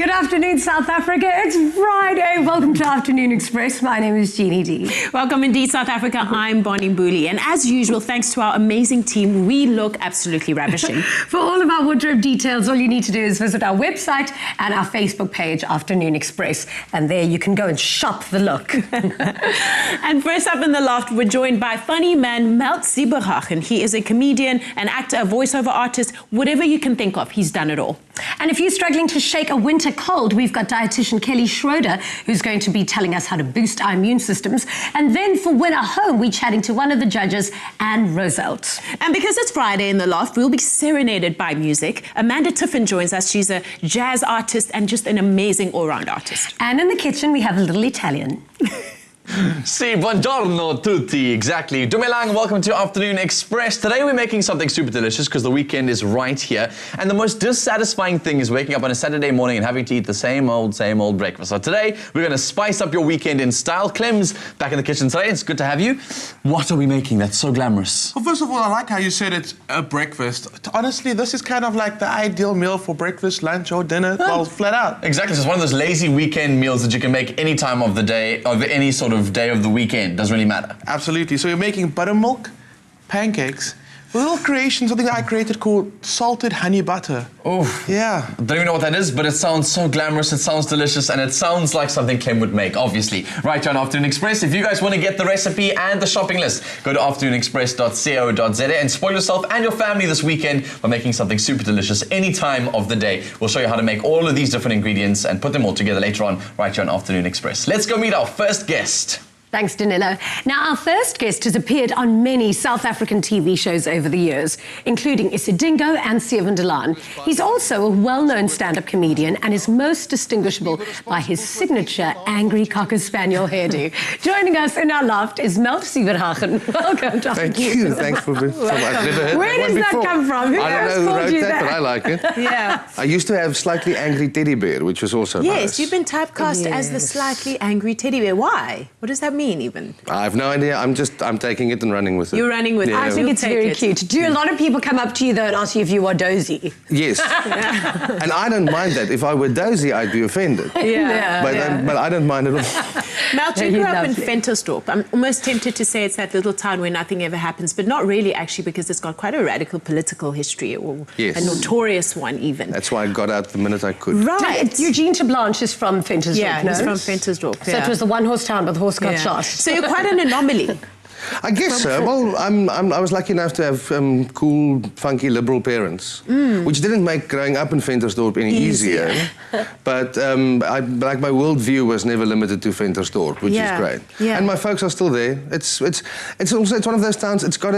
Good afternoon, South Africa. It's Friday. Welcome to Afternoon Express. My name is Jeannie D. Welcome indeed, South Africa. I'm Bonnie Booley. And as usual, thanks to our amazing team, we look absolutely ravishing. For all of our wardrobe details, all you need to do is visit our website and our Facebook page, Afternoon Express. And there you can go and shop the look. And first up in the loft, we're joined by funnyman Sieberhagen. He is a comedian, an actor, a voiceover artist, whatever you can think of, he's done it all. And if you're struggling to shake a winter cold, we've got dietitian Kelly Schreuder, who's going to be telling us how to boost our immune systems. And then for Winner Home, we're chatting to one of the judges, and Roselt. And because it's Friday in the loft, we'll be serenaded by music. Amanda Tiffin joins us. She's a jazz artist and just an amazing all-round artist. And in the kitchen, we have a little Italian. Sì, buongiorno tutti, exactly. Dumelang, welcome to Afternoon Express. Today we're making something super delicious because the weekend is right here. And the most dissatisfying thing is waking up on a Saturday morning and having to eat the same old breakfast. So today we're going to spice up your weekend in style. Clem's back in the kitchen today. It's good to have you. What are we making that's so glamorous? Well, first of all, I like how you said it's a breakfast. Honestly, this is kind of like the ideal meal for breakfast, lunch, or dinner. Well, flat out. Exactly. So it's one of those lazy weekend meals that you can make any time of the day, of any sort of day of the weekend. Doesn't really matter. Absolutely. So you're making buttermilk, pancakes, a little creation, something that I created called salted honey butter. Oh, yeah. Don't even know what that is, but it sounds so glamorous, it sounds delicious, and it sounds like something Clem would make, obviously. Right here on Afternoon Express. If you guys want to get the recipe and the shopping list, go to afternoonexpress.co.za and spoil yourself and your family this weekend by making something super delicious any time of the day. We'll show you how to make all of these different ingredients and put them all together later on, right here on Afternoon Express. Let's go meet our first guest. Thanks, Danilo. Now, our first guest has appeared on many South African TV shows over the years, including Isidingo and Serenaded. He's also a well-known stand-up comedian and is most distinguishable by his signature angry Cocker Spaniel hairdo. Joining us in our loft is Sieberhagen. Welcome to Thank you. Thanks for being. I've never heard Where that one does that before. come from? Who I don't know who called wrote you that, but I like it. Yeah. I used to have slightly angry teddy bear, which was also Yes, nice. you've been typecast as the slightly angry teddy bear. Why? What does that mean even? I have no idea. I'm taking it and running with it. You're running with it. I think it's very cute. Do a lot of people come up to you, though, and ask you if you are dozy? Yes. And I don't mind that. If I were dozy, I'd be offended. Yeah. But I don't mind at all. Mel, you grew up in lovely. Ventersdorp. I'm almost tempted to say it's that little town where nothing ever happens, but not really, actually, because it's got quite a radical political history, or Yes. a notorious one, even. That's why I got out the minute I could. Right. Eugene Blanche is from Ventersdorp, Yeah, no? he's from Ventersdorp. So it was the one-horse town, but the horse got Yeah. shot. So you're quite an anomaly. I guess so. Well, I was lucky enough to have cool, funky, liberal parents, which didn't make growing up in Ventersdorp any easier. But like my worldview was never limited to Ventersdorp, which is great. Yeah. And my folks are still there. It's one of those towns. It's got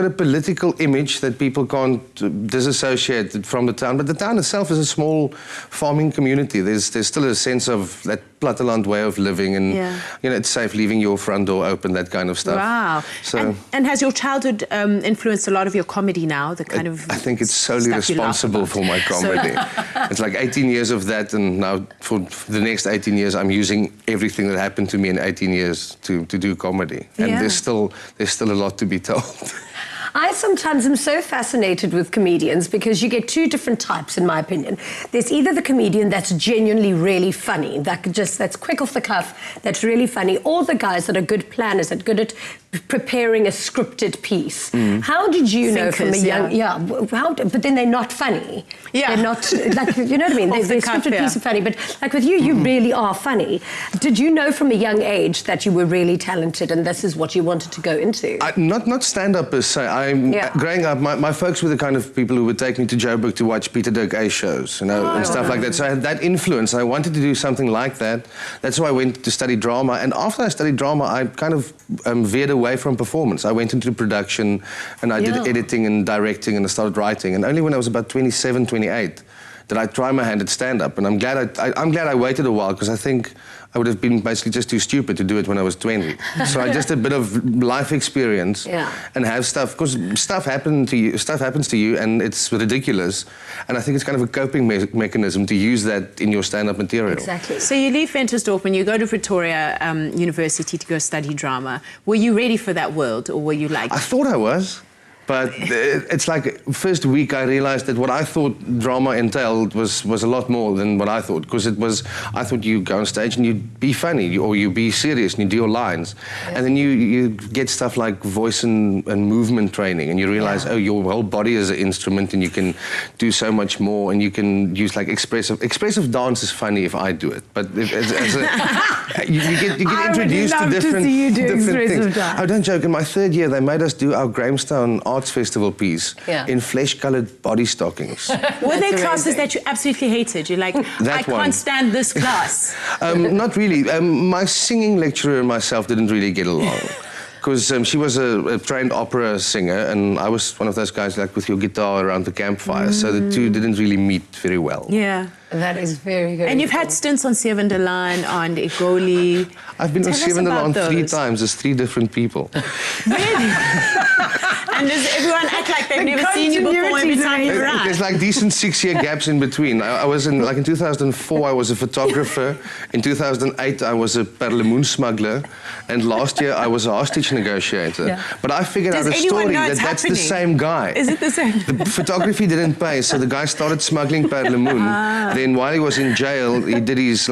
a political image that people can't disassociate from the town. But the town itself is a small farming community. There's still a sense of that platteland way of living, and you know, it's safe leaving your front door open, that kind of stuff. Wow. So, and has your childhood influenced a lot of your comedy now? The kind of I think it's solely stuff you laugh responsible about? for my comedy. It's like 18 years of that, and now for the next 18 years, I'm using everything that happened to me in 18 years to do comedy. And there's still a lot to be told. I sometimes am so fascinated with comedians because you get two different types, in my opinion. There's either the comedian that's genuinely really funny, that's quick off the cuff, that's really funny, or the guys that are good planners, that are good at preparing a scripted piece. How did you know from a young... but then they're not funny. Yeah. They're not, like, you know what I mean? They're scripted piece of funny, but like with you, you really are funny. Did you know from a young age that you were really talented and this is what you wanted to go into? Not stand-up per se. Growing up, my folks were the kind of people who would take me to Joburg to watch Peter Dirk A shows, you know, and stuff like that. So I had that influence. I wanted to do something like that. That's why I went to study drama. And after I studied drama, I kind of veered away from performance. I went into production, and I did editing and directing, and I started writing. And only when I was about 27, 28, did I try my hand at stand-up. And I'm glad I waited a while, because I think I would have been basically just too stupid to do it when I was 20. So I just a bit of life experience and have stuff, because stuff happens to you and it's ridiculous. And I think it's kind of a coping mechanism to use that in your stand-up material. Exactly. So you leave Ventersdorp and you go to Pretoria University to go study drama. Were you ready for that world, or were you like... I thought I was. But it's like first week I realized that what I thought drama entailed was a lot more than what I thought, because I thought you go on stage and you be funny or you be serious and you do your lines, and then you get stuff like voice and movement training, and you realize your whole body is an instrument and you can do so much more, and you can use like expressive dance is funny if I do it, but you get introduced to different things. I don't joke. In my third year, they made us do our Grahamstown Arts Festival piece in flesh-coloured body stockings. Were there classes that you absolutely hated? You're like, I can't stand this class. Not really. My singing lecturer and myself didn't really get along. Because she was a trained opera singer, and I was one of those guys like with your guitar around the campfire. So the two didn't really meet very well. Yeah. That is very good. And you've had stints on Seven de Laan, on Egoli. I've been on Seven de Laan 3 times as 3 different people. Really? And does everyone act like they've never seen you before every time you arrive? There's like decent 6-year gaps in between. I was in 2004, I was a photographer. In 2008, I was a perlemoen smuggler. And last year, I was a hostage negotiator. Yeah. But I figured out a story that's the same guy. Is it the same? The photography didn't pay, so the guy started smuggling perlemoen. Then while he was in jail, he did his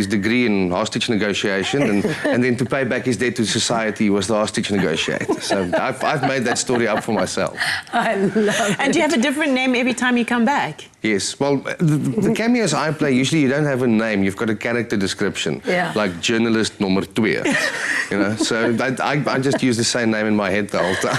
degree in hostage negotiation, and then to pay back his debt to society, he was the hostage negotiator. So I've made that story up for myself. I love it. And do you have a different name every time you come back? Yes. Well, the cameos I play, usually you don't have a name, you've got a character description. Yeah. Like journalist number 2. You know, so I just use the same name in my head the whole time.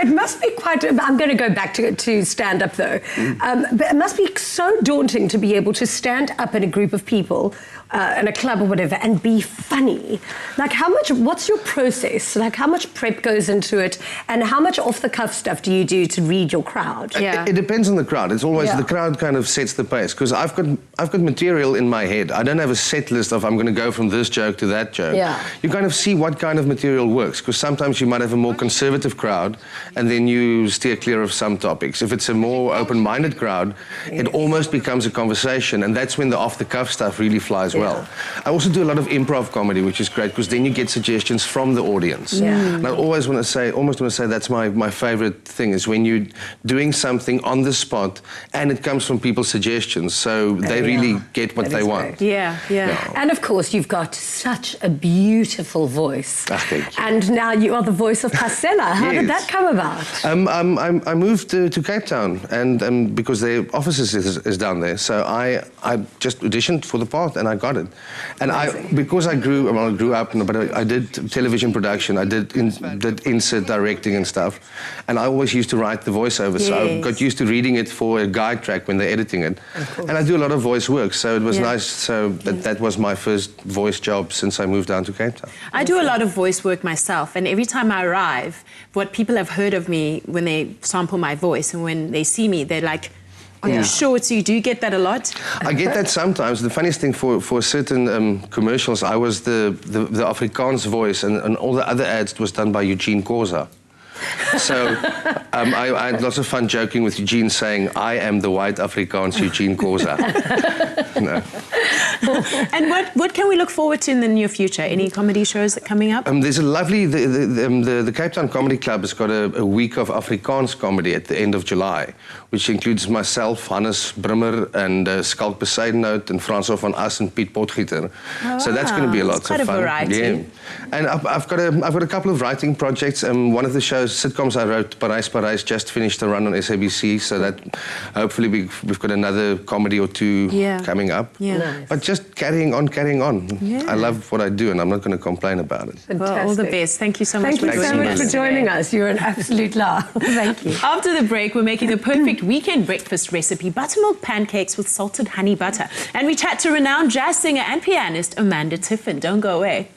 It must be quite... I'm going to go back to stand-up, though. But it must be so daunting to be able to stand up in a group of people in a club or whatever and be funny. Like, what's your process? Like, how much prep goes into it, and how much off-the-cuff stuff do you do to read your crowd? Yeah. It depends on the crowd. It's always the crowd kind of sets the pace, because I've got material in my head. I don't have a set list of I'm going to go from this joke to that joke. Yeah. You kind of see what kind of material works, because sometimes you might have a more conservative crowd and then you steer clear of some topics. If it's a more open-minded crowd, it almost becomes a conversation, and that's when the off-the-cuff stuff really flies well. I also do a lot of improv comedy, which is great, because then you get suggestions from the audience. Yeah. And I almost want to say that's my favorite thing, is when you're doing something on the spot and it comes from people's suggestions, so they really get what they want. Yeah. And of course, you've got such a beautiful voice. Thank you. And now you are the voice of Pella. How did that come about? I moved to Cape Town, and because their offices is down there, so I just auditioned for the part and I got it. And because I grew up, but I did television production, I did insert directing and stuff, and I always used to write the voiceover, so I got used to reading it for a guide track when they're editing it. And I do a lot of voice work, so it was nice. So that was my first voice job since I moved down to Cape Town. I do a lot of voice work myself, and every time I arrive, what people have heard of me when they sample my voice and when they see me, they're like, are you sure? So you do get that a lot? I get that sometimes. The funniest thing, for certain commercials, I was the Afrikaans voice, and all the other ads was done by Eugene Koza. So I had lots of fun joking with Eugene, saying, I am the white Afrikaans Eugene Koza. No. And what can we look forward to in the near future? Any comedy shows that coming up? There's a lovely... The Cape Town Comedy Club has got a week of Afrikaans comedy at the end of July, which includes myself, Hannes Brimmer, and Skalk Bezuidenhout, and Francois van As, and Piet Potgieter. So that's going to be a lot of fun. Quite a variety. Yeah. And I've got a couple of writing projects. One of the sitcoms I wrote, Parijs, just finished a run on SABC, so that hopefully we've got another comedy or 2 coming up. Yeah. Nice. But just carrying on. Yeah. I love what I do, and I'm not going to complain about it. Fantastic. Well, all the best. Thank you so much for joining us. You're an absolute laugh. Thank you. After the break, we're making the perfect weekend breakfast recipe, buttermilk pancakes with salted honey butter. And we chat to renowned jazz singer and pianist Amanda Tiffin. Don't go away.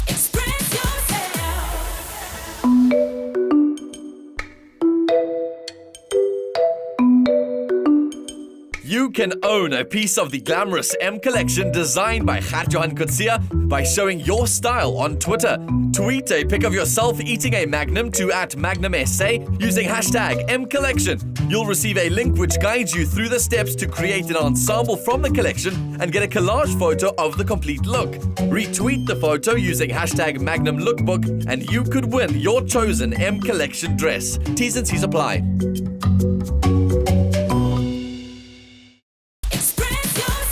Express yourself. You You can own a piece of the glamorous M collection designed by Gert-Johan Coetzee by showing your style on Twitter. Tweet a pic of yourself eating a Magnum to @MagnumSA using hashtag M collection. You'll receive a link which guides you through the steps to create an ensemble from the collection and get a collage photo of the complete look. Retweet the photo using hashtag Magnum Lookbook and you could win your chosen M collection dress. T's and C's apply. Express yourself.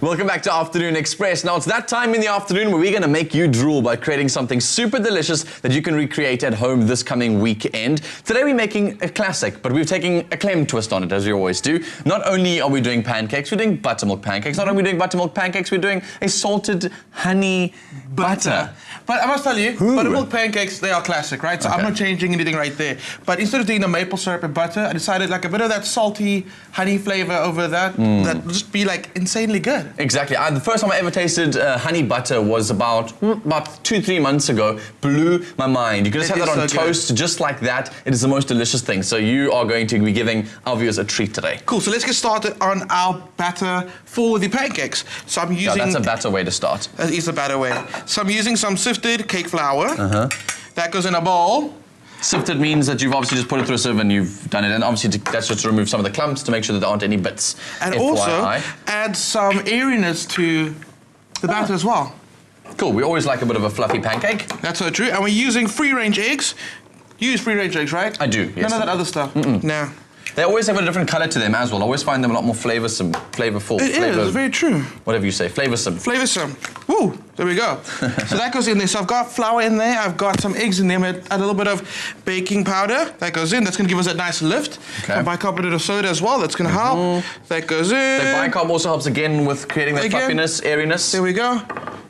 Welcome back to Afternoon Express. Now it's that time in the afternoon where we're going to make you drool by creating something super delicious that you can recreate at home this coming weekend. Today we're making a classic, but we're taking a clem twist on it, as we always do. Not only are we doing pancakes, we're doing buttermilk pancakes. Not only are we doing buttermilk pancakes, we're doing a salted honey butter. But I must tell you, buttermilk pancakes, they are classic, right? So I'm not changing anything right there. But instead of doing the maple syrup and butter, I decided like a bit of that salty honey flavor over that. That would just be like insanely good. Exactly. The first time I ever tasted honey butter was about 2-3 months ago. Blew my mind. You can just It have that on is so good. toast, just like that. It is the most delicious thing. So you are going to be giving our viewers a treat today. Cool, so let's get started on our batter for the pancakes. So I'm Yeah, using... that's a better way to start. That is a better way. So I'm using some sifted cake flour. That goes in a bowl. Sifted means that you've obviously just put it through a sieve and you've done it. And obviously that's just to remove some of the clumps to make sure that there aren't any bits. And FYI. also add some airiness to the batter as well. Cool, we always like a bit of a fluffy pancake. That's so true. And we're using free-range eggs. You use free-range eggs, right? I do, yes. None of that other stuff. No. They always have a different color to them as well. I always find them a lot more flavorful. It is, it's very true. Whatever you say, flavorsome. Flavoursome. Woo, there we go. So that goes in there. So I've got flour in there. I've got some eggs in there. Add a little bit of baking powder. That goes in. That's going to give us a nice lift. Okay. And bicarbonate of soda as well. That's going to help. That goes in. The bicarb also helps again with creating that Again. fluffiness, airiness. There we go.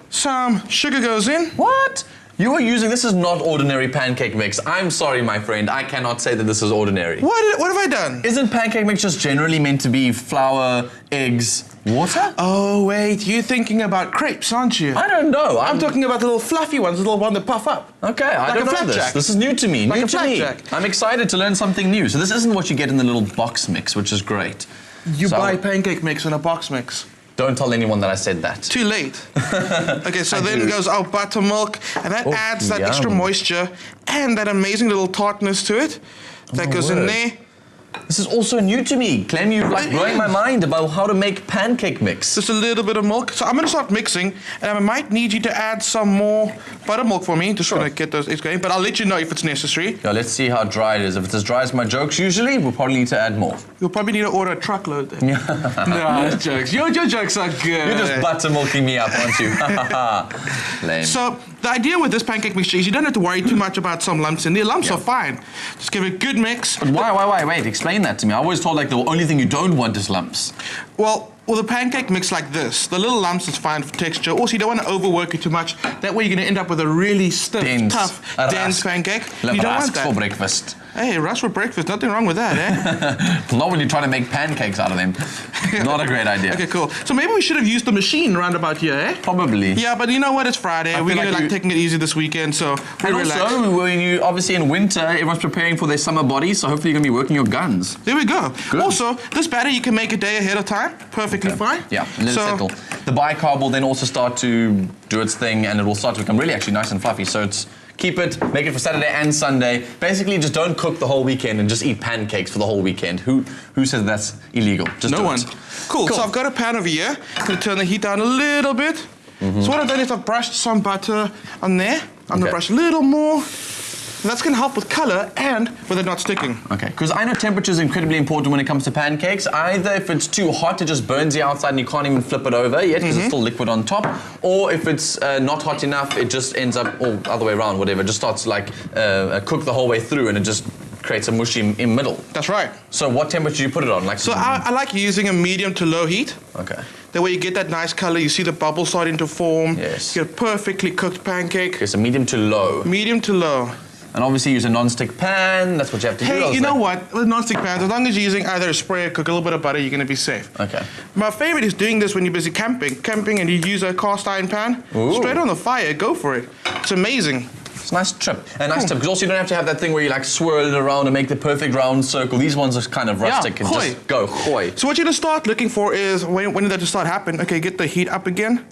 Some sugar goes in. What? You are using, this is not ordinary pancake mix. I'm sorry, my friend. I cannot say that this is ordinary. What have I done? Isn't pancake mix just generally meant to be flour, eggs, water? Oh, wait. You're thinking about crepes, aren't you? I don't know. I'm talking about the little fluffy ones, the little one that puff up. Okay, I Like don't a know this. flapjack. This is new to me. Like New a to me. flapjack. I'm excited to learn something new. So this isn't what you get in the little box mix, which is great. You So- buy pancake mix in a box mix. Don't tell anyone that I said that. Too late. Okay, so then do. goes our buttermilk, and that Oh, adds that yum. extra moisture and that amazing little tartness to it. That goes in word. there. This is also new to me. Clem, you're like blowing my mind about how to make pancake mix. Just a little bit of milk. So I'm going to start mixing, and I might need you to add some more buttermilk for me. Just going to get those eggs going, but I'll let you know if it's necessary. Yeah, let's see how dry it is. If it's as dry as my jokes usually, we'll probably need to add more. You'll probably need to order a truckload then. No, jokes. Your jokes are good. You're just buttermilking me up, aren't you? Lame. So the idea with this pancake mixture is you don't have to worry too much about some lumps in there. Lumps are fine. Just give it a good mix. But why? Wait, explain that to me. I always told like the only thing you don't want is lumps. Well, with a pancake mix like this, the little lumps is fine for texture. Also, you don't want to overwork it too much. That way you're going to end up with a really stiff, Dense. tough, A dense rusk. pancake. Le You don't rusk want for that. breakfast. Hey, rusk for breakfast. Nothing wrong with that, eh? Not when you're trying to make pancakes out of them. Not a great idea. Okay, cool. So maybe we should have used the machine round about here, eh? Probably. Yeah, but you know what? It's Friday. I We're feel going to like like you- taking it easy this weekend, so we And relax. also, when you obviously in winter, everyone's preparing for their summer bodies, so hopefully you're gonna be working your guns. There we go. Good. Also, this batter you can make a day ahead of time. Perfectly fine. Yeah, and let it settle. The bicarb will then also start to do its thing, and it will start to become really actually nice and fluffy. So it's keep it, make it for Saturday and Sunday. Basically, just don't cook the whole weekend and just eat pancakes for the whole weekend. Who says that's illegal? Just No do one. it. Cool. So I've got a pan over here. I'm going to turn the heat down a little bit. So what I've done is I've brushed some butter on there. I'm going Okay. to brush a little more. And that's going to help with color and with it not sticking. Okay, because I know temperature is incredibly important when it comes to pancakes. Either if it's too hot, it just burns the outside and you can't even flip it over yet because it's still liquid on top. Or if it's not hot enough, it just ends up, or other way around, whatever. It just starts like cook the whole way through and it just creates a mushy in middle. That's right. So what temperature do you put it on? Like So I like using a medium to low heat. Okay. That way you get that nice color. You see the bubbles starting to form. Yes. You get a perfectly cooked pancake. Okay, so medium to low. Medium to low. And obviously use a non-stick pan. That's what you have to do. Hey, you also. know what? With non-stick pans, as long as you're using either a spray or cook a little bit of butter, you're going to be safe. Okay. My favorite is doing this when you're busy camping and you use a cast iron pan. Ooh. Straight on the fire, go for it. It's amazing. It's a nice trip. A nice tip, because also you don't have to have that thing where you like swirl it around and make the perfect round circle. These ones are kind of rustic and gooi. just go, gooi. So what you're gonna start looking for is, when did that just start happening? Okay, get the heat up again.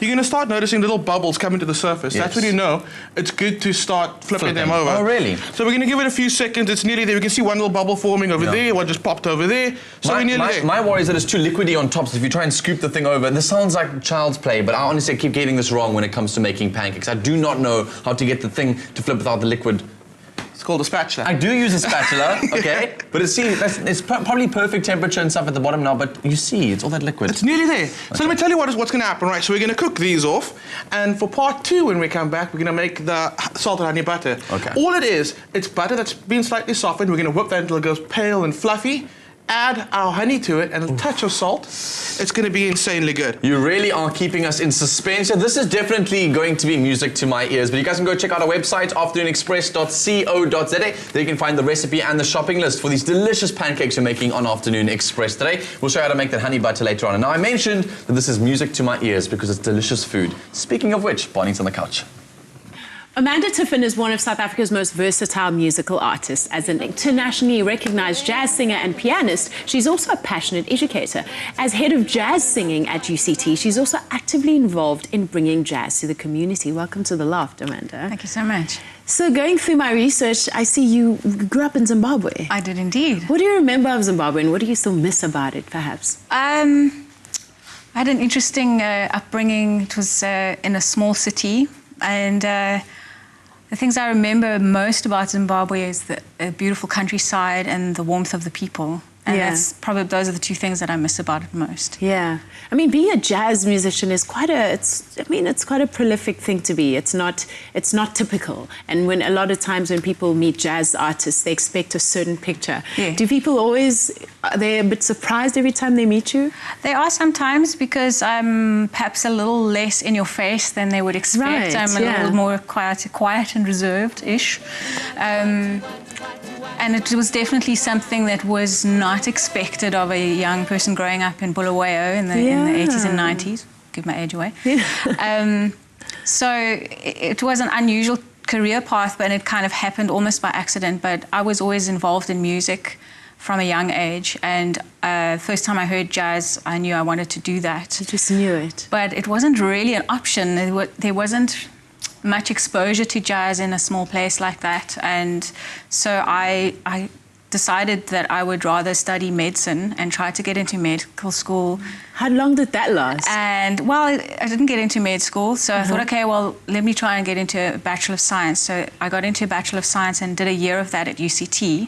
You're gonna start noticing little bubbles coming to the surface. Yes. That's when you know it's good to start flipping them over. Oh, really? So we're gonna give it a few seconds. It's nearly there. We can see one little bubble forming over there, one just popped over there. So we're nearly there. My worry is that it's too liquidy on top, so if you try and scoop the thing over, and this sounds like child's play, but I honestly keep getting this wrong when it comes to making pancakes. I do not know how to get the thing to flip without the liquid. It's called a spatula. I do use a spatula, okay, but it's probably perfect temperature and stuff at the bottom now, but you see, it's all that liquid. It's nearly there. So let me tell you what's going to happen, right? So we're going to cook these off, and for part 2, when we come back, we're going to make the salted honey butter. Okay. All it is, it's butter that's been slightly softened. We're going to whip that until it goes pale and fluffy. Add our honey to it and a touch of salt. It's going to be insanely good. You really are keeping us in suspense. This is definitely going to be music to my ears, but you guys can go check out our website, afternoonexpress.co.za. There you can find the recipe and the shopping list for these delicious pancakes we're making on Afternoon Express today. We'll show you how to make that honey butter later on. And now I mentioned that this is music to my ears because it's delicious food. Speaking of which, Bonnie's on the couch. Amanda Tiffin is one of South Africa's most versatile musical artists. As an internationally recognized jazz singer and pianist, she's also a passionate educator. As head of jazz singing at UCT, she's also actively involved in bringing jazz to the community. Welcome to the Loft, Amanda. Thank you so much. So going through my research, I see you grew up in Zimbabwe. I did indeed. What do you remember of Zimbabwe and what do you still miss about it, perhaps? I had an interesting upbringing. It was in a small city, and the things I remember most about Zimbabwe is the beautiful countryside and the warmth of the people. And that's probably, those are the two things that I miss about it most. Yeah. I mean, being a jazz musician is quite a prolific thing to be. It's not typical. And when a lot of times when people meet jazz artists, they expect a certain picture. Yeah. Do people always, are they a bit surprised every time they meet you? They are sometimes, because I'm perhaps a little less in your face than they would expect. Right, I'm a little more quiet and reserved-ish. And it was definitely something that was not expected of a young person growing up in Bulawayo in the 80s and 90s. Give my age away. Yeah. So it was an unusual career path, but it kind of happened almost by accident. But I was always involved in music from a young age, and first time I heard jazz, I knew I wanted to do that. You just knew it. But it wasn't really an option. There wasn't much exposure to jazz in a small place like that, and so I decided that I would rather study medicine and try to get into medical school. How long did that last? And well, I didn't get into med school, so I thought, okay, well, let me try and get into a Bachelor of Science. So I got into a Bachelor of Science and did a year of that at UCT,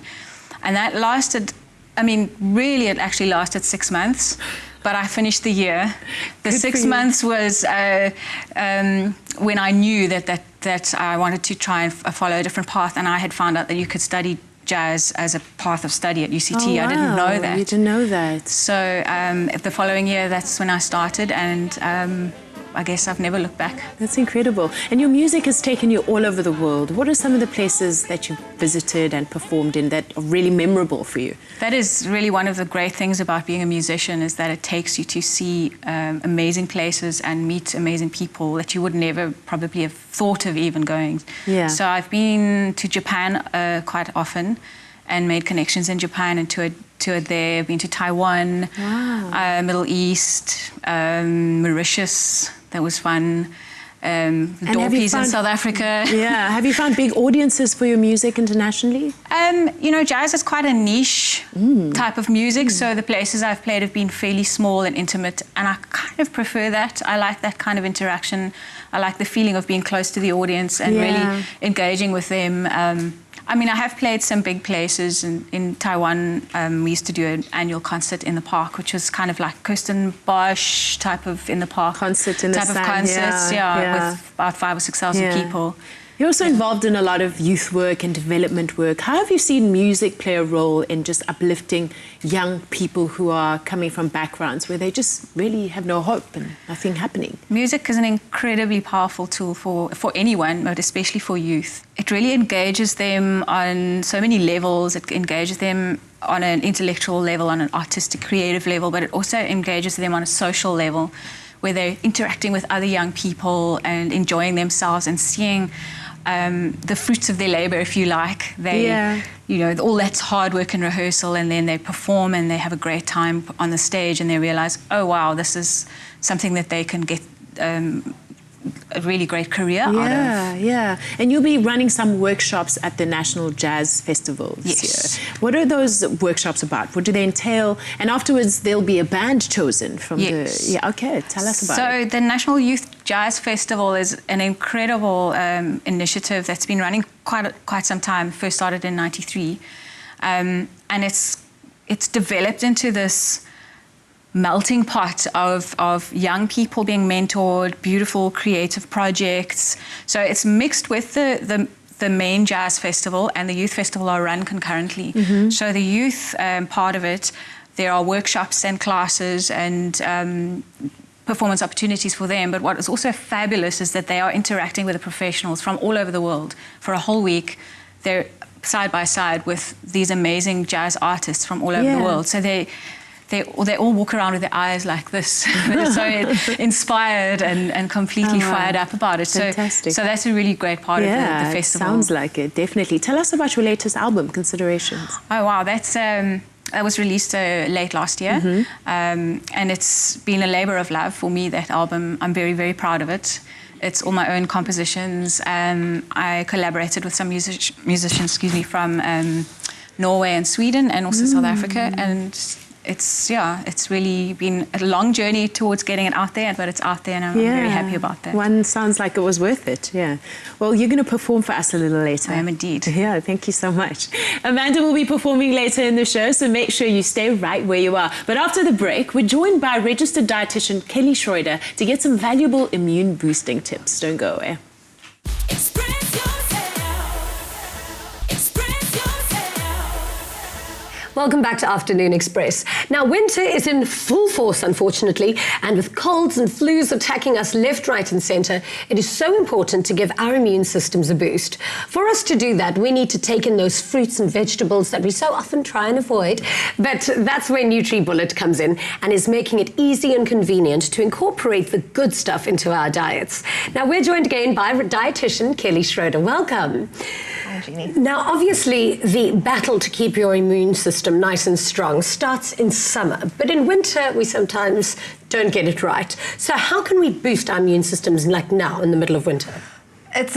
and that lasted, I mean, really, it actually lasted 6 months. But I finished the year. The 6 months was when I knew that I wanted to try and follow a different path, and I had found out that you could study jazz as a path of study at UCT. Oh, wow. I didn't know that. You didn't know that. So the following year, that's when I started, and I guess I've never looked back. That's incredible. And your music has taken you all over the world. What are some of the places that you've visited and performed in that are really memorable for you? That is really one of the great things about being a musician, is that it takes you to see amazing places and meet amazing people that you would never probably have thought of even going. Yeah. So I've been to Japan quite often and made connections in Japan and toured there. I've been to Taiwan, Middle East, Mauritius. That was fun. Dorpies in South Africa. Yeah. Have you found big audiences for your music internationally? You know, jazz is quite a niche type of music, so the places I've played have been fairly small and intimate, and I kind of prefer that. I like that kind of interaction. I like the feeling of being close to the audience and really engaging with them. I mean, I have played some big places in Taiwan. We used to do an annual concert in the park, which was kind of like Kirsten Bosch type of in the park. Concert in the type sun, of concerts, with about 5,000 or 6,000 people. You're also involved in a lot of youth work and development work. How have you seen music play a role in just uplifting young people who are coming from backgrounds where they just really have no hope and nothing happening? Music is an incredibly powerful tool for anyone, but especially for youth. It really engages them on so many levels. It engages them on an intellectual level, on an artistic, creative level, but it also engages them on a social level, where they're interacting with other young people and enjoying themselves and seeing the fruits of their labor, if you like. They, you know, all that's hard work and rehearsal, and then they perform and they have a great time on the stage, and they realize, oh wow, this is something that they can get a really great career out of. Yeah. And you'll be running some workshops at the National Jazz Festival this year. What are those workshops about? What do they entail? And afterwards, there'll be a band chosen from the... Yeah, okay, tell us about it. So the National Youth Jazz Festival is an incredible initiative that's been running quite some time. First started in '93. And it's developed into this melting pot of young people being mentored, beautiful creative projects. So it's mixed with the main jazz festival, and the youth festival are run concurrently. So the youth part of it, there are workshops and classes and performance opportunities for them. But what is also fabulous is that they are interacting with the professionals from all over the world for a whole week. They're side by side with these amazing jazz artists from all over the world. So they all walk around with their eyes like this. They're so inspired and completely fired up about it. Fantastic. So that's a really great part of the festival. Sounds like it, definitely. Tell us about your latest album, Considerations. Oh, wow. That was released late last year. And it's been a labor of love for me, that album. I'm very, very proud of it. It's all my own compositions. I collaborated with some musicians, from Norway and Sweden, and also South Africa. And it's really been a long journey towards getting it out there, but it's out there, and I'm very happy about that. One sounds like it was worth it, Well, you're going to perform for us a little later. I am indeed. Yeah, thank you so much. Amanda will be performing later in the show, so make sure you stay right where you are. But after the break, we're joined by registered dietitian Kelly Schreuder to get some valuable immune-boosting tips. Don't go away. Express yourself. Express yourself. Welcome back to Afternoon Express. Now, winter is in full force, unfortunately, and with colds and flus attacking us left, right, and centre, it is so important to give our immune systems a boost. For us to do that, we need to take in those fruits and vegetables that we so often try and avoid. But that's where NutriBullet comes in and is making it easy and convenient to incorporate the good stuff into our diets. Now, we're joined again by dietitian Kelly Schreuder. Welcome. Hi, Jeannie. Now, obviously, the battle to keep your immune system nice and strong starts in summer, but in winter we sometimes don't get it right. So how can we boost our immune systems like now in the middle of winter? It's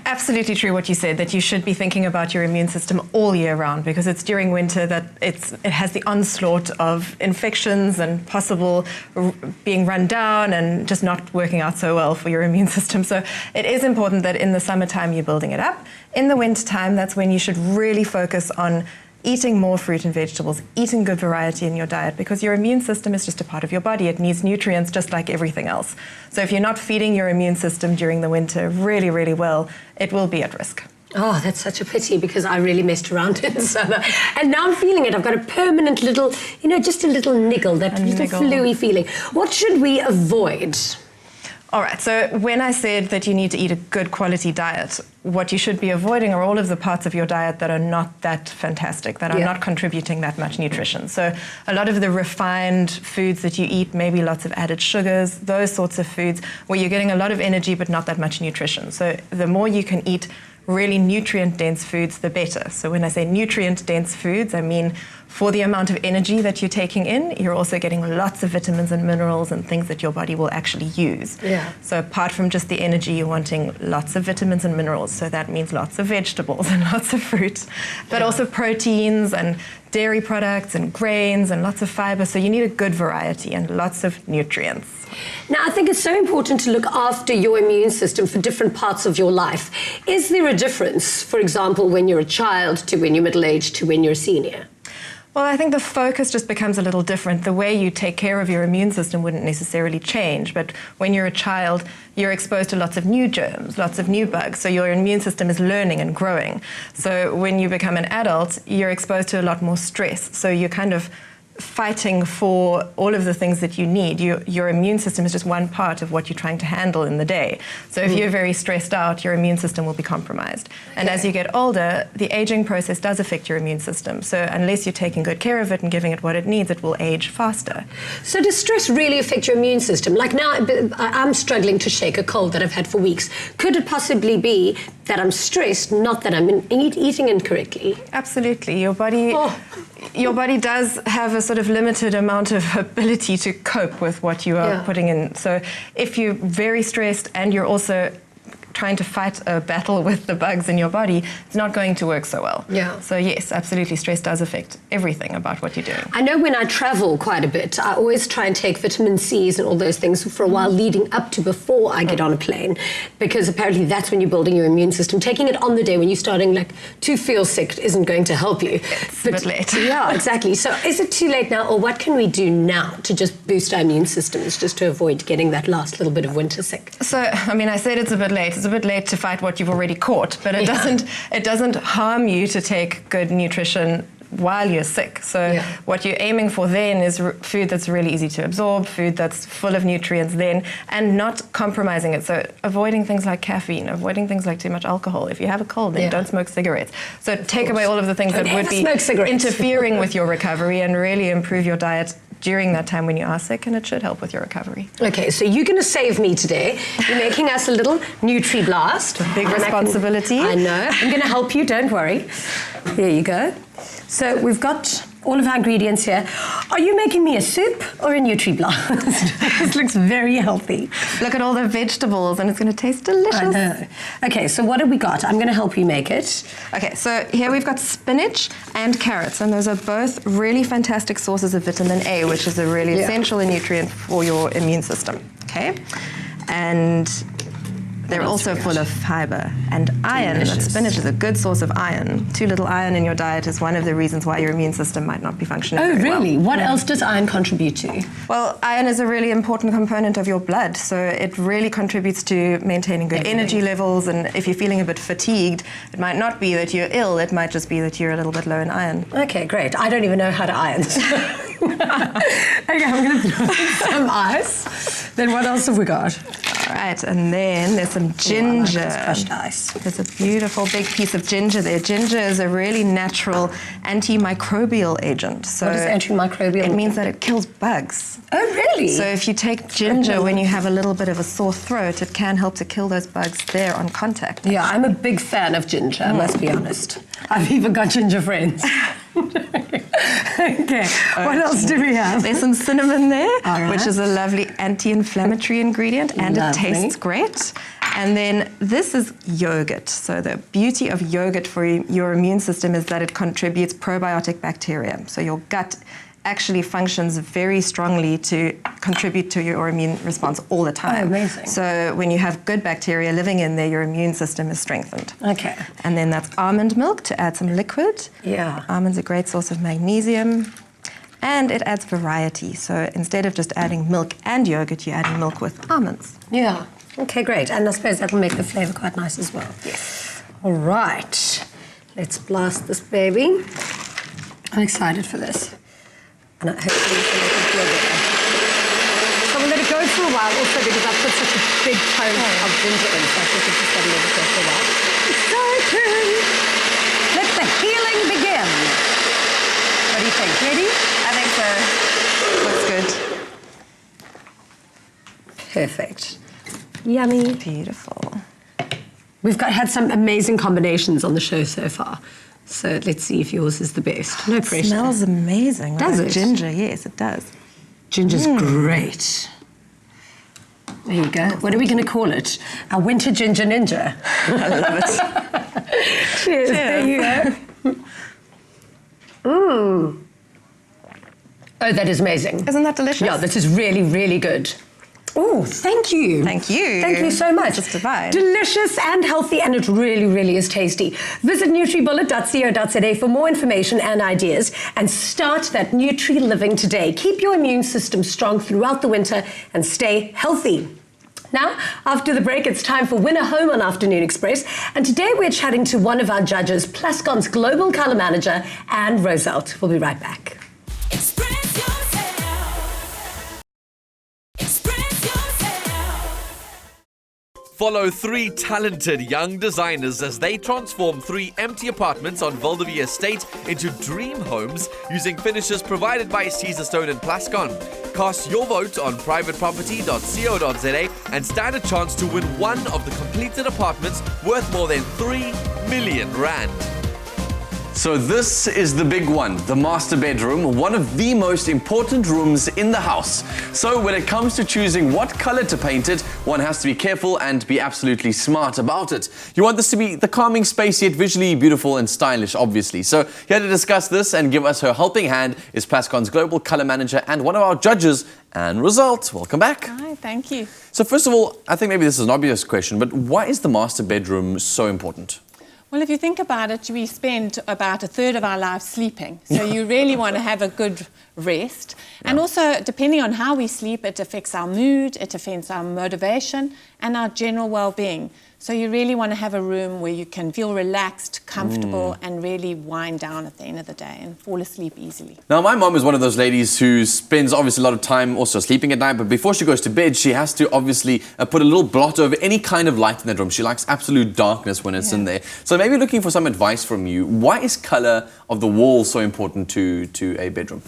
absolutely true what you said, that you should be thinking about your immune system all year round, because it's during winter that it has the onslaught of infections and possible being run down and just not working out so well for your immune system. So it is important that in the summertime you're building it up. In the wintertime, that's when you should really focus on eating more fruit and vegetables, eating good variety in your diet, because your immune system is just a part of your body. It needs nutrients just like everything else. So if you're not feeding your immune system during the winter really, really well, it will be at risk. Oh, that's such a pity, because I really messed around in summer. And now I'm feeling it. I've got a permanent little, just a little niggle, that little flu-y feeling. What should we avoid? All right, so when I said that you need to eat a good quality diet, what you should be avoiding are all of the parts of your diet that are not that fantastic, that are not contributing that much nutrition. So a lot of the refined foods that you eat, maybe lots of added sugars, those sorts of foods where you're getting a lot of energy but not that much nutrition. So the more you can eat really nutrient-dense foods, the better. So when I say nutrient-dense foods, I mean for the amount of energy that you're taking in, you're also getting lots of vitamins and minerals and things that your body will actually use. Yeah. So apart from just the energy, you're wanting lots of vitamins and minerals. So that means lots of vegetables and lots of fruit, but also proteins and dairy products and grains and lots of fiber. So you need a good variety and lots of nutrients. Now, I think it's so important to look after your immune system for different parts of your life. Is there a difference, for example, when you're a child to when you're middle-aged to when you're a senior? Well, I think the focus just becomes a little different. The way you take care of your immune system wouldn't necessarily change, but when you're a child, you're exposed to lots of new germs, lots of new bugs, so your immune system is learning and growing. So when you become an adult, you're exposed to a lot more stress, so you're kind of fighting for all of the things that you need. Your immune system is just one part of what you're trying to handle in the day. So if you're very stressed out, your immune system will be compromised. And as you get older, the aging process does affect your immune system. So unless you're taking good care of it and giving it what it needs, it will age faster. So does stress really affect your immune system? Like now, I'm struggling to shake a cold that I've had for weeks. Could it possibly be that I'm stressed, not that I'm eating incorrectly? Absolutely. Your body does have a sort of limited amount of ability to cope with what you are putting in. So if you're very stressed and you're also trying to fight a battle with the bugs in your body, it's not going to work so well. Yeah. So yes, absolutely, stress does affect everything about what you're doing. I know when I travel quite a bit, I always try and take vitamin C's and all those things for a while leading up to before I get on a plane, because apparently that's when you're building your immune system. Taking it on the day when you're starting to feel sick isn't going to help you. It's a bit late. Yeah, exactly. So is it too late now, or what can we do now to just boost our immune systems, just to avoid getting that last little bit of winter sick? So, I mean, I said it's a bit late. It's a bit late to fight what you've already caught, but it doesn't harm you to take good nutrition while you're sick. So what you're aiming for then is food that's really easy to absorb, food that's full of nutrients then, and not compromising it. So avoiding things like caffeine, avoiding things like too much alcohol. If you have a cold, then don't smoke cigarettes. So take away all of the things that would be interfering with your recovery, and really improve your diet during that time when you are sick, and it should help with your recovery. Okay, so you're going to save me today. You're making us a little Nutri Blast. Big responsibility. I know. I'm going to help you, don't worry. Here you go. So we've got all of our ingredients here. Are you making me a soup or a Nutri Blast? This looks very healthy. Look at all the vegetables, and it's going to taste delicious. I know. Okay, so what have we got? I'm going to help you make it. Okay, so here we've got spinach and carrots, and those are both really fantastic sources of vitamin A, which is a really essential nutrient for your immune system. Okay, and they're also full of fiber and iron. That spinach is a good source of iron. Too little iron in your diet is one of the reasons why your immune system might not be functioning very well. Oh, really? What else does iron contribute to? Well, iron is a really important component of your blood, so it really contributes to maintaining good energy levels, and if you're feeling a bit fatigued, it might not be that you're ill, it might just be that you're a little bit low in iron. Okay, great. I don't even know how to iron. Okay, I'm going to throw in some ice. Then what else have we got? All right, and then there's some ginger. I like this crushed ice. There's a beautiful big piece of ginger there. Ginger is a really natural antimicrobial agent. So what is antimicrobial? It means that it kills bugs. Oh, really? So if you take ginger when you have a little bit of a sore throat, it can help to kill those bugs there on contact. Yeah, I'm a big fan of ginger, I must be honest. I've even got ginger friends. Okay, what else do we have? There's some cinnamon there, All right. which is a lovely anti-inflammatory ingredient, and it tastes great. And then this is yogurt. So the beauty of yogurt for your immune system is that it contributes probiotic bacteria. So your gut actually functions very strongly to contribute to your immune response all the time. Oh, amazing. So when you have good bacteria living in there, your immune system is strengthened. Okay. And then that's almond milk to add some liquid. Yeah. Almonds are a great source of magnesium. And it adds variety. So instead of just adding milk and yogurt, you're adding milk with almonds. Yeah. Okay, great. And I suppose that'll make the flavour quite nice as well. Yes. All right. Let's blast this baby. I'm excited for this. And I hope it's going to make it feel better. So we'll let it go for a while also because I've put such a big tone of ginger in, so I think it's just got to let it go for a while. Exciting! Let the healing begin. What do you think? Ready? I think so. Looks good. Perfect. Yummy. Beautiful. We've had some amazing combinations on the show so far. So let's see if yours is the best. No pressure. It smells amazing. Does Like it? Ginger, yes, it does. Ginger's great. There you go. What are we going to call it? Our winter ginger ninja. I love it. Cheers. There you go. Mmm. Oh, that is amazing. Isn't that delicious? Yeah, this is really, really good. Oh, thank you. Thank you. Thank you so much. Just divine. Delicious and healthy, and it really, really is tasty. Visit nutribullet.co.za for more information and ideas, and start that Nutri living today. Keep your immune system strong throughout the winter and stay healthy. Now, after the break, it's time for Winner Home on Afternoon Express, and today we're chatting to one of our judges, Plascon's Global Colour Manager, Anne Roselt. We'll be right back. Express Follow 3 talented young designers as they transform 3 empty apartments on Valdevie Estate into dream homes using finishes provided by Caesarstone and Plascon. Cast your vote on privateproperty.co.za and stand a chance to win one of the completed apartments worth more than 3 million rand. So this is the big one, the master bedroom, one of the most important rooms in the house. So when it comes to choosing what color to paint it, one has to be careful and be absolutely smart about it. You want this to be the calming space, yet visually beautiful and stylish, obviously. So here to discuss this and give us her helping hand is Plascon's global color manager and one of our judges, Anne Roselt. Welcome back. Hi, thank you. So first of all, I think maybe this is an obvious question, but why is the master bedroom so important? Well, if you think about it, we spend about a third of our lives sleeping. So you really want to have a good rest. And also, depending on how we sleep, it affects our mood, it affects our motivation and our general well-being. So you really want to have a room where you can feel relaxed, comfortable, and really wind down at the end of the day and fall asleep easily. Now, my mom is one of those ladies who spends obviously a lot of time also sleeping at night, but before she goes to bed, she has to obviously put a little blot over any kind of light in that room. She likes absolute darkness when it's in there. So maybe looking for some advice from you, why is color of the wall so important to a bedroom?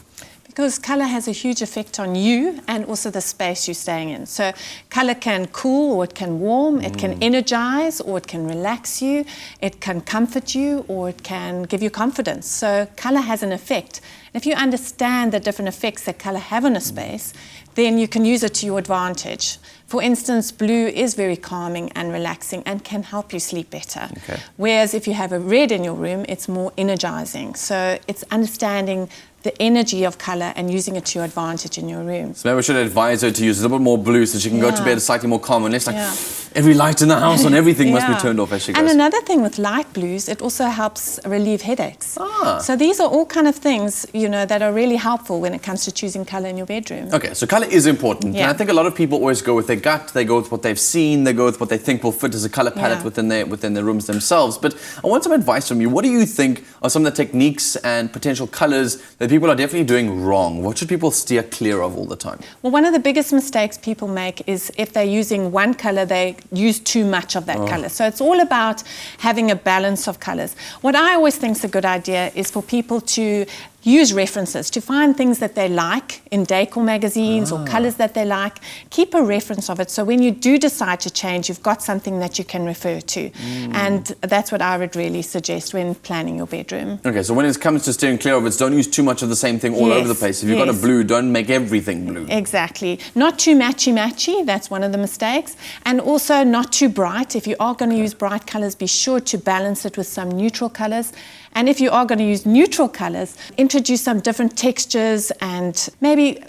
Because colour has a huge effect on you and also the space you're staying in. So colour can cool or it can warm, it can energize or it can relax you, it can comfort you or it can give you confidence. So colour has an effect. If you understand the different effects that colour have on a space, then you can use it to your advantage. For instance, blue is very calming and relaxing and can help you sleep better. Okay. Whereas if you have a red in your room, it's more energizing. So it's understanding the energy of colour and using it to your advantage in your room. So maybe we should advise her to use a little bit more blue so she can go to bed slightly more calm and less like Yeah. every light in the house and everything must be turned off as she goes. And another thing with light blues, it also helps relieve headaches. So these are all kind of things, you know, that are really helpful when it comes to choosing colour in your bedroom. Okay, so colour is important. Yeah. And I think a lot of people always go with their gut, they go with what they've seen, they go with what they think will fit as a colour palette Yeah. within their rooms themselves. But I want some advice from you. What do you think are some of the techniques and potential colours that people are definitely doing wrong? What should people steer clear of all the time? Well, one of the biggest mistakes people make is if they're using one colour, they use too much of that colour. So it's all about having a balance of colours. What I always think is a good idea is for people to use references, to find things that they like in decor magazines or colours that they like. Keep a reference of it so when you do decide to change, you've got something that you can refer to. And that's what I would really suggest when planning your bedroom. Okay, so when it comes to steering clear of it, don't use too much of the same thing all over the place. If you've got a blue, don't make everything blue. Exactly. Not too matchy-matchy, that's one of the mistakes. And also not too bright. If you are going to use bright colours, be sure to balance it with some neutral colours. And if you are going to use neutral colours, introduce some different textures and maybe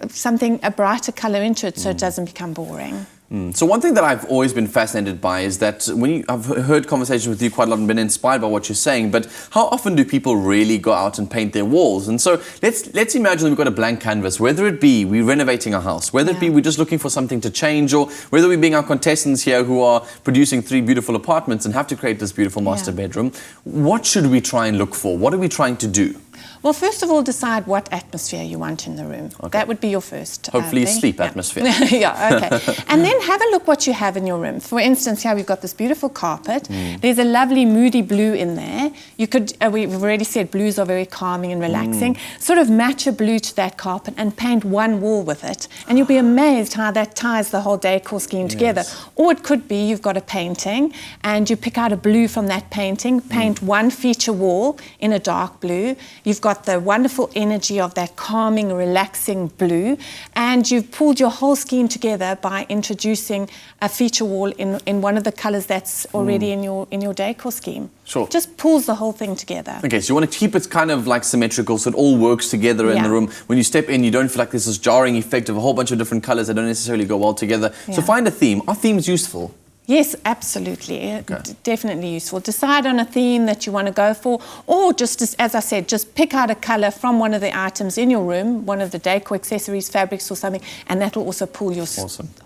a brighter colour into it so it doesn't become boring. So one thing that I've always been fascinated by is that I've heard conversations with you quite a lot and been inspired by what you're saying, but how often do people really go out and paint their walls? And so let's imagine we've got a blank canvas, whether it be we're renovating a house, whether it be we're just looking for something to change, or whether we're being our contestants here who are producing 3 beautiful apartments and have to create this beautiful master bedroom. What should we try and look for? What are we trying to do? Well, first of all, decide what atmosphere you want in the room. That would be your first Hopefully thing. sleep atmosphere. Yeah, okay. And then have a look what you have in your room. For instance, here we've got this beautiful carpet. There's a lovely moody blue in there. You could, we've already said blues are very calming and relaxing. Sort of match a blue to that carpet and paint one wall with it. And you'll be amazed how that ties the whole decor scheme together. Or it could be you've got a painting and you pick out a blue from that painting, paint one feature wall in a dark blue. You've got the wonderful energy of that calming, relaxing blue, and you've pulled your whole scheme together by introducing a feature wall in one of the colours that's already in your decor scheme. Sure. Just pulls the whole thing together. Okay, so you want to keep it kind of like symmetrical so it all works together in the room. When you step in, you don't feel like there's this jarring effect of a whole bunch of different colours that don't necessarily go well together. So find a theme. Are themes useful? Yes, absolutely. Definitely useful. Decide on a theme that you want to go for, or just, as I said, just pick out a colour from one of the items in your room, one of the decor accessories, fabrics or something, and that will also pull your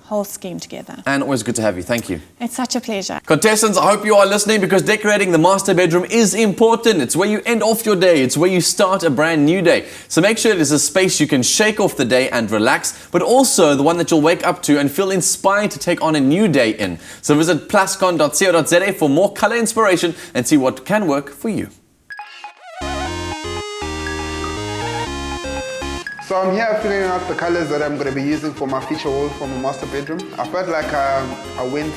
whole scheme together. And always good to have you. Thank you. It's such a pleasure. Contestants, I hope you are listening because decorating the master bedroom is important. It's where you end off your day. It's where you start a brand new day. So make sure it is a space you can shake off the day and relax, but also the one that you'll wake up to and feel inspired to take on a new day in. So visit plascon.co.za for more color inspiration and see what can work for you. So I'm here filling out the colors that I'm going to be using for my feature wall for my master bedroom. I felt like I went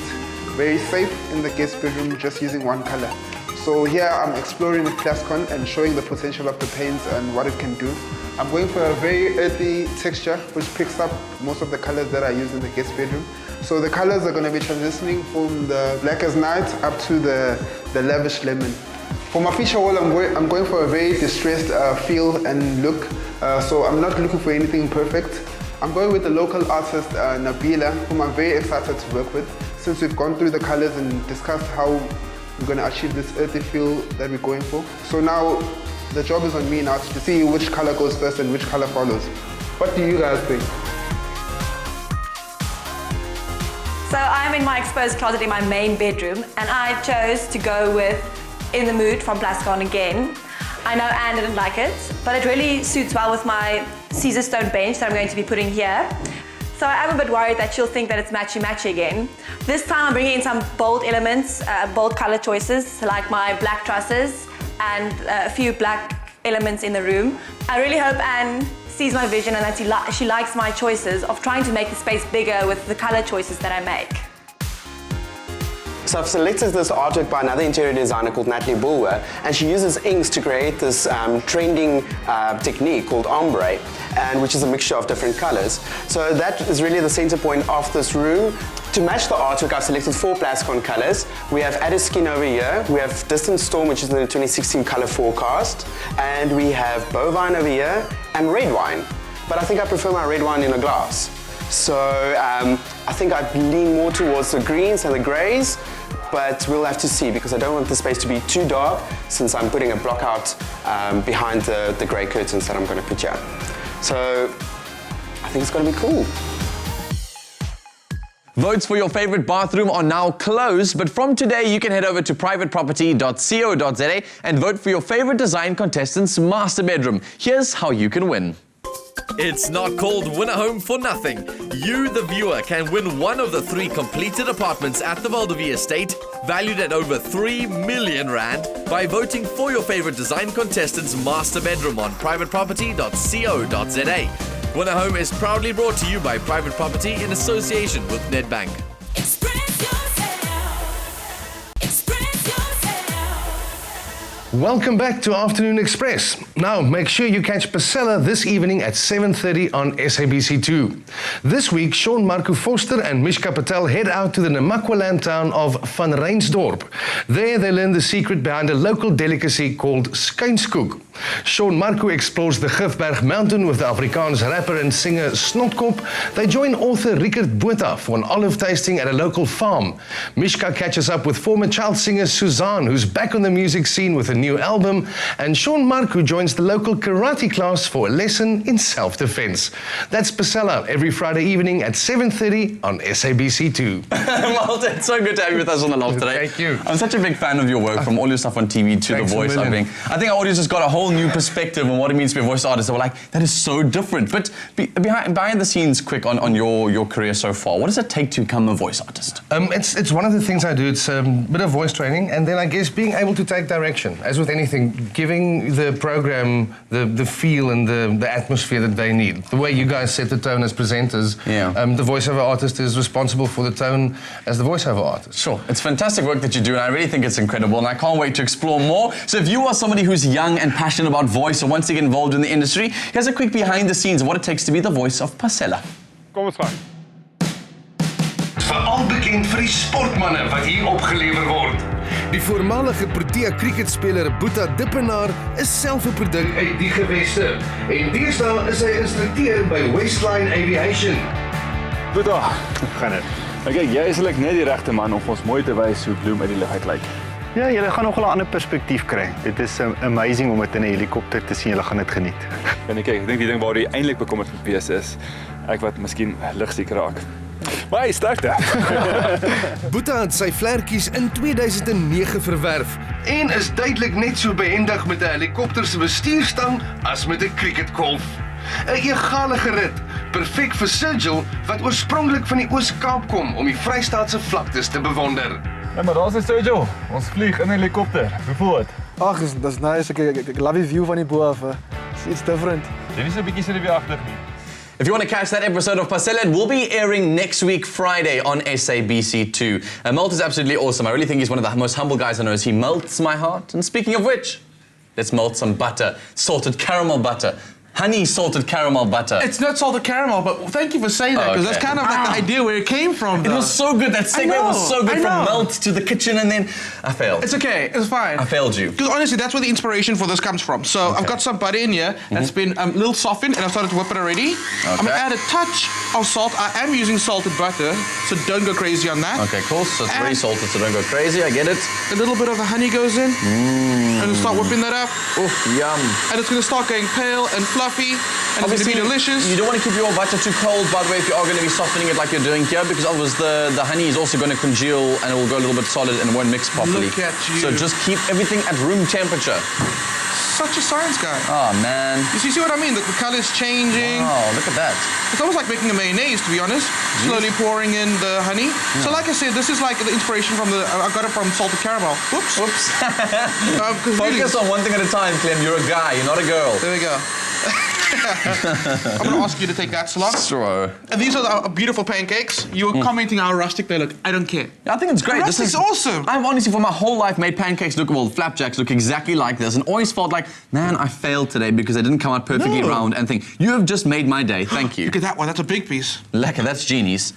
very safe in the guest bedroom just using one color. So here I'm exploring with Plascon and showing the potential of the paints and what it can do. I'm going for a very earthy texture which picks up most of the colors that I use in the guest bedroom. So the colors are going to be transitioning from the black as night up to the lavish lemon. For my feature wall, I'm going for a very distressed feel and look. So I'm not looking for anything perfect. I'm going with the local artist Nabila, whom I'm very excited to work with, since we've gone through the colors and discussed how we're going to achieve this earthy feel that we're going for. So now the job is on me now to see which color goes first and which color follows. What do you guys think? So I'm in my exposed closet in my main bedroom, and I chose to go with In the Mood from Plascon again. I know Anne didn't like it, but it really suits well with my Caesar stone bench that I'm going to be putting here. So I am a bit worried that she'll think that it's matchy-matchy again. This time I'm bringing in some bold elements, bold color choices, like my black trusses and a few black elements in the room. I really hope Anne sees my vision and that she likes my choices of trying to make the space bigger with the color choices that I make. So I've selected this artwork by another interior designer called Natalie Bulwer, and she uses inks to create this trending technique called ombre, and which is a mixture of different colors. So that is really the center point of this room. To match the artwork, I've selected 4 Plascon colors. We have Addis Skin over here, we have Distant Storm, which is in the 2016 color forecast, and we have Bovine over here, and Red Wine. But I think I prefer my red wine in a glass. So I think I'd lean more towards the greens and the greys, but we'll have to see because I don't want the space to be too dark since I'm putting a block out behind the grey curtains that I'm going to put here. So I think it's going to be cool. Votes for your favorite bathroom are now closed, but from today you can head over to privateproperty.co.za and vote for your favorite design contestant's master bedroom. Here's how you can win. It's not called Win a Home for nothing. You, the viewer, can win one of the 3 completed apartments at the Valdevie estate, valued at over 3 million rand, by voting for your favorite design contestant's master bedroom on privateproperty.co.za. Win a Home is proudly brought to you by Private Property in association with Nedbank. Welcome back to Afternoon Express. Now, make sure you catch Pella this evening at 7:30 on SABC2. This week, Sean Marco Foster and Mishka Patel head out to the Namakwaland town of Van Reinsdorp. There, they learn the secret behind a local delicacy called skuinskoek. Sean Marco explores the Gifberg Mountain with the Afrikaans rapper and singer Snotkop. They join author Rickert Botha for an olive tasting at a local farm. Mishka catches up with former child singer Suzanne, who's back on the music scene with a new album, and Sean Marco joins the local karate class for a lesson in self-defense. That's Pella every Friday evening at 7:30 on SABC2. Malte, it's so good to have you with us on the loft today. Thank you. I'm such a big fan of your work, from all your stuff on TV to the voice dubbing. I think our audience has got a whole new perspective on what it means to be a voice artist. They were like, that is so different. But behind the scenes, quick on your career so far, what does it take to become a voice artist? It's one of the things I do. It's a bit of voice training, and then I guess being able to take direction. As with anything, giving the program the feel and the atmosphere that they need. The way you guys set the tone as presenters, the voiceover artist is responsible for the tone as the voiceover artist. Sure, it's fantastic work that you do, and I really think it's incredible, and I can't wait to explore more. So if you are somebody who's young and passionate about voice or wants to get involved in the industry, here's a quick behind the scenes of what it takes to be the voice of Pella. Kom ons gaan. Veral bekend vir die sportmanne wat hier opgelewer word. Die voormalige Protea cricketspeler Boeta Dippenaar is self 'n produk uit die geweste en deesdae is hy instrukteur by Westline Aviation. Boeta, gaan dit. Okay, jy is net die regte man om ons mooi te wys hoe bloem uit die lug uit lyk. Ja, julle gaan nog 'n ander perspektief kry. Dit is amazing om dit in 'n helikopter te sien. Julle gaan dit geniet. En ek dink die ding waar jy eintlik bekommerd moet wees is ek wat miskien ligsiek raak. Baie sterkte. Boeta het sy vlekkies in 2009 verwerf en is duidelik net so behendig met 'n helikopter se bestuurstang as met 'n cricketkolf. 'n Egalige rit, perfek vir Sergil wat oorspronklik van die Oos-Kaap kom om die Vrystaatse vlaktes te bewonder. Ja, maar daar's Sergio. Ons vlieg in 'n helikopter. Hoe voel dit? Ag, dis nice. Ek love die view van die bo af. It's different. Jy is 'n bietjie senuweeagtig nie. If you want to catch that episode of Pasella, it will be airing next week, Friday, on SABC2. Malt is absolutely awesome. I really think he's one of the most humble guys I know. He melts my heart. And speaking of which, let's melt some butter. Salted caramel butter. Honey salted caramel butter. It's not salted caramel, but thank you for saying that, because that's kind of like the idea where it came from. It was so good. That segue was so good from melt to the kitchen, and then I failed. It's okay. It's fine. I failed you. Because honestly, that's where the inspiration for this comes from. So I've got some butter in here that's been a little softened, and I've started to whip it already. I'm going to add a touch of salt. I am using salted butter, so don't go crazy on that. Okay, cool. So it's very salted, so don't go crazy. I get it. A little bit of the honey goes in. And start whipping that up. Oh, yum. And it's going to start going pale and fluffy. And it's going to be delicious. You don't want to keep your butter too cold, by the way, if you are going to be softening it like you're doing here, because otherwise the honey is also going to congeal and it will go a little bit solid and it won't mix properly. Look at you. So just keep everything at room temperature. Such a science guy. Oh, man. You see what I mean? The color's changing. Oh, look at that. It's almost like making a mayonnaise, to be honest. Slowly pouring in the honey. So like I said, this is like the inspiration from I got it from salted caramel. Whoops. Whoops. Focus on one thing at a time, Clem. You're a guy, you're not a girl. There we go. I'm going to ask you to take that slot. Sure. And these are the beautiful pancakes. You were commenting how rustic they look. I don't care. Yeah, I think it's great. This is awesome. I've honestly, for my whole life, made pancakes look, well, flapjacks look exactly like this, and always felt like, man, I failed today because they didn't come out perfectly round, and think, you have just made my day. Thank you. Look at that one. That's a big piece. Lekker, that's genius.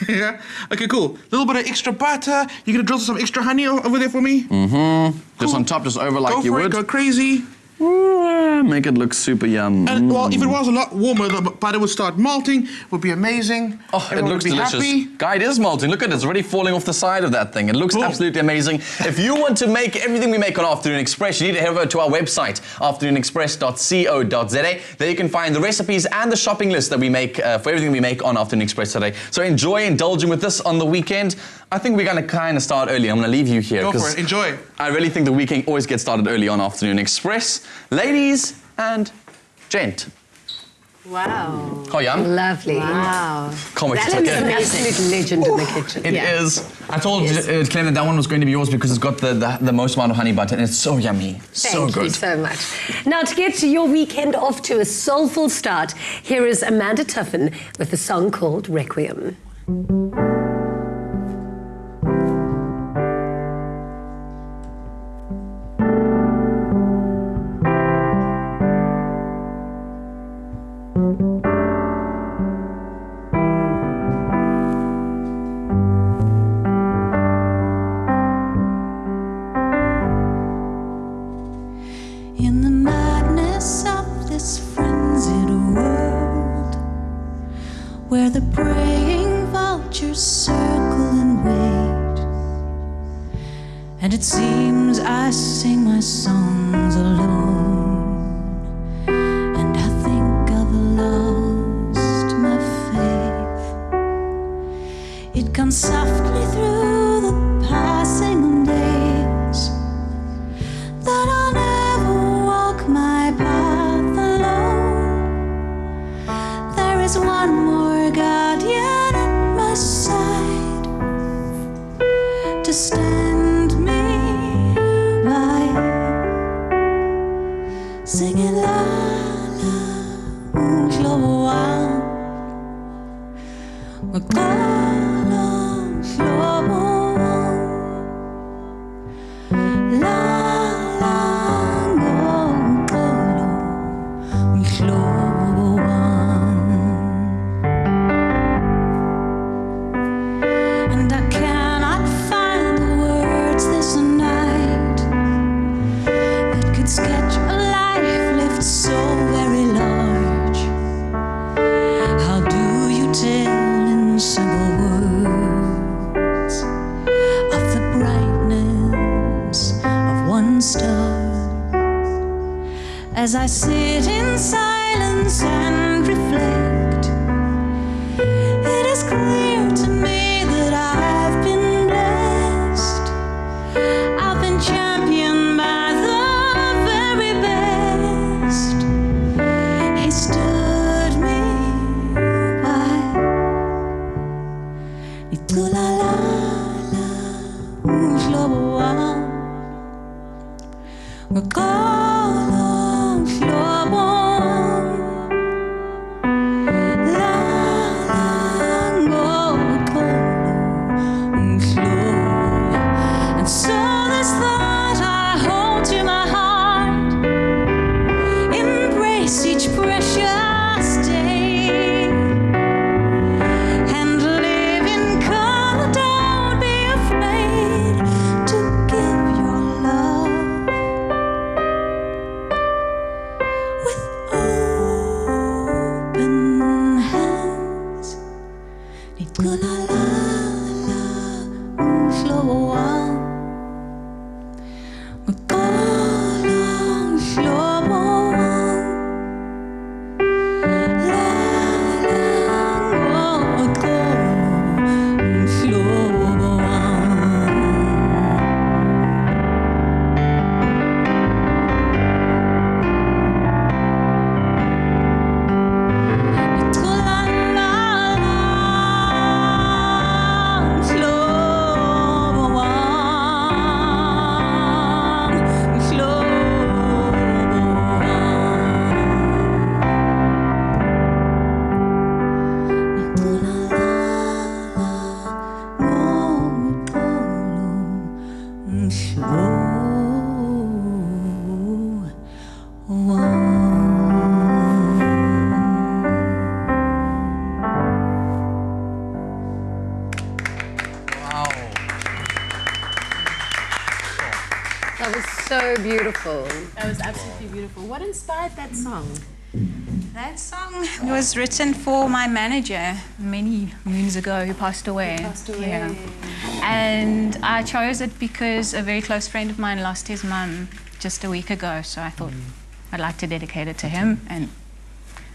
Yeah. Okay, cool. A little bit of extra butter. You're going to drizzle some extra honey over there for me? Mm-hmm. Just on top, just over like you would. Go crazy. Ooh, make it look super yum. And well, if it was a lot warmer, the butter would start melting. Would be amazing. Oh, Everyone it looks would be delicious. happy. Guy, it is melting. Look at it. It's already falling off the side of that thing. It looks absolutely amazing. If you want to make everything we make on Afternoon Express, you need to head over to our website, afternoonexpress.co.za. There you can find the recipes and the shopping list that we make for everything we make on Afternoon Express today. So enjoy indulging with this on the weekend. I think we're going to kind of start early. I'm going to leave you here. Go for it. Enjoy. I really think the weekend always gets started early on Afternoon Express. Ladies and gent. Wow. Oh, yum. Lovely. Wow. Can't wait to That take is it. an absolute legend in the kitchen. It is. I told Clem that one was going to be yours because it's got the most amount of honey butter and it's so yummy. So Thank good. you so much. Now, to get your weekend off to a soulful start, here is Amanda Tiffin with a song called Requiem. In the madness of this frenzied world, where the praying vultures circle and wait, and it seems I sing my songs alone, and I think I've lost my faith. It comes softly through the passing days that I'll never walk my path alone. There is one more guardian at my side to stand me by, singing la la Chloa, and I cannot find the words this night that could sketch a life lived so very large. How do you tell in simple words of the brightness of one star? As I sit in silence and reflect, it is clear to me And so this thought I hold to my heart, embrace each precious day, and live in color. Don't be afraid to give your love with open hands. That was so beautiful. That was absolutely beautiful. What inspired that song? That song was written for my manager many moons ago who passed away. Yeah. And I chose it because a very close friend of mine lost his mum just a week ago, so I thought I'd like to dedicate it to him and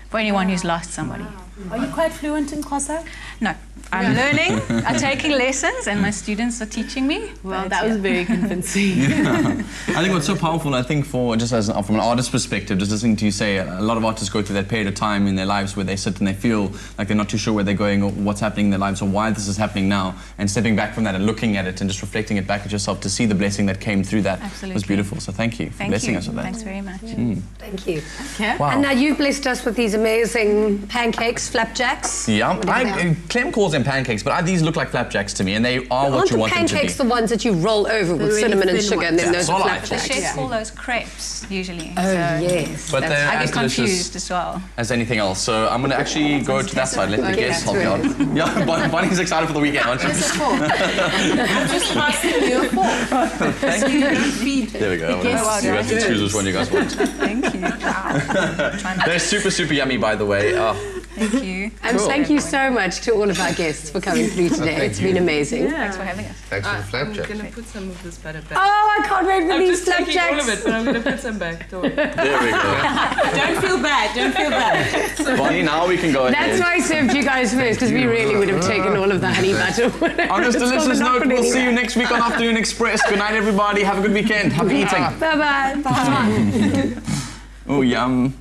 for anyone who's lost somebody. Are you quite fluent in Xhosa? No, I'm learning. I'm taking lessons and my students are teaching me. Well, that was very convincing. Yeah. I think what's so powerful, I think for just as from an artist's perspective, just listening to you say, a lot of artists go through that period of time in their lives where they sit and they feel like they're not too sure where they're going or what's happening in their lives or why this is happening now, and stepping back from that and looking at it and just reflecting it back at yourself to see the blessing that came through that was beautiful. So thank you for blessing us with that. Thanks very much. Thank you. Okay. Wow. And now you've blessed us with these amazing pancakes, flapjacks. Yeah, Clem calls them pancakes, but these look like flapjacks to me, and they are what you want them to be. Aren't the pancakes the ones that you roll over with really cinnamon and thin sugar, and then ones. those are That's all I- The flapjacks? chefs call those crepes usually. Oh, so yes. But they're I as get confused delicious as well. as anything else. So I'm going to actually go to that side. Let the Okay, guests help me out. Yeah, Bonnie's excited for the weekend, aren't you? I'm just passing you a fork. Thank you. There we go. You guests guys can choose which one you guys want. Thank you. They're super, super yummy, by the way. Oh, Thank you. And thank you so much to all of our guests for coming through today. It's been amazing. Thanks for having us. Thanks for the flapjack. I'm going to put some of this butter back. Oh, I can't wait for I'm these just taking all of flapjacks. it, but I'm going to put some back. Don't worry. there we go. Don't feel bad. Don't feel bad. Bonnie, now we can go ahead. That's why I served you guys first, because we really would have taken all of the honey butter. On this It's called delicious an note, we'll operating see you rack. next week on Afternoon Express. Good night, everybody. Have a good weekend. Happy eating. Bye-bye. Oh, yum.